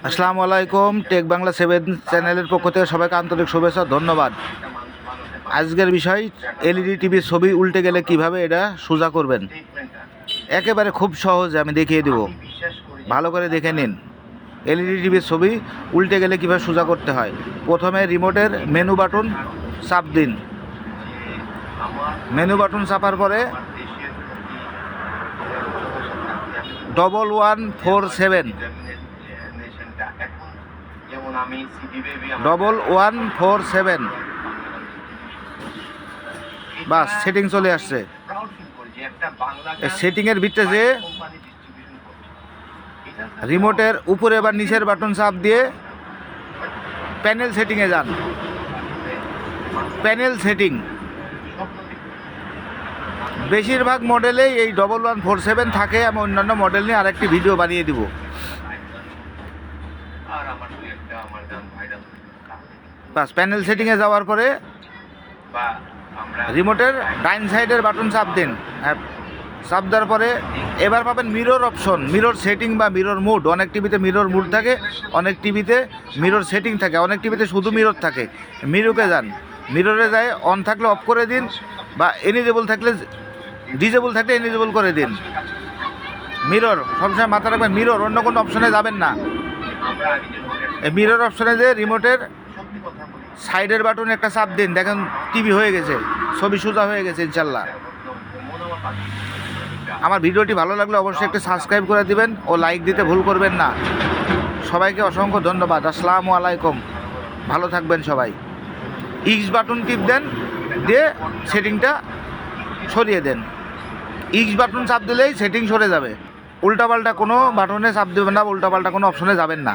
আসসালামু আলাইকুম। টেক বাংলা 7 চ্যানেলের পক্ষ থেকে সবাইকে আন্তরিক শুভেচ্ছা, ধন্যবাদ। আজকের বিষয় এলইডি টিভির ছবি উল্টে গেলে কিভাবে এটা সোজা করবেন। একেবারে খুব সহজ, আমি দেখিয়ে দেব, ভালো করে দেখে নিন। এলইডি টিভির ছবি উল্টে গেলে কীভাবে সোজা করতে হয়। প্রথমে রিমোটের মেনু বাটন চাপ দিন। মেনু বাটন চাপার পরে 1147 1147 বাস সেটিং চলে আসছে। সেটিংয়ের ভিতরে যে রিমোটের উপরে বা নিচের বাটন চাপ দিয়ে প্যানেল সেটিংয়ে যান। প্যানেল সেটিং বেশিরভাগ মডেলেই এই 1147 থাকে। আমি অন্যান্য মডেল নিয়ে আরেকটি ভিডিও বানিয়ে দিব। বাস প্যানেল সেটিংয়ে যাওয়ার পরে রিমোটের ডাইন সাইডের বাটন চাপ দিন। চাপ দেওয়ার পরে এবার পাবেন মিরর অপশন, মিরর সেটিং বা মিরর মুড। অনেক টিভিতে মিরর মুড থাকে, অনেক টিভিতে মিরর সেটিং থাকে, অনেক টিভিতে শুধু মিরর থাকে। মিররে যান, মিররে যায় অন থাকলে অফ করে দিন, বা এনিজেবল থাকলে ডিজেবল থাকলে এনিজেবল করে দিন। মিরর সবসময় মাথা রাখবেন, মিরর, অন্য কোনো অপশনে যাবেন না। এই মিরর অপশনে যে রিমোটের সাইডের বাটনে একটা চাপ দিন, দেখেন টিভি হয়ে গেছে, ছবি সোজা হয়ে গেছে ইনশাল্লাহ। আমার ভিডিওটি ভালো লাগলে অবশ্যই একটু সাবস্ক্রাইব করে দিবেন ও লাইক দিতে ভুল করবেন না। সবাইকে অসংখ্য ধন্যবাদ। আসসালামু আলাইকুম, ভালো থাকবেন সবাই। ইক্স বাটন টিপ দেন, দিয়ে সেটিংটা সরিয়ে দেন। ইক্স বাটন চাপ দিলেই সেটিং সরে যাবে। উল্টাপাল্টা কোনো বাটনে চাপ দেবেন না, উল্টাপাল্টা কোনো অপশনে যাবেন না।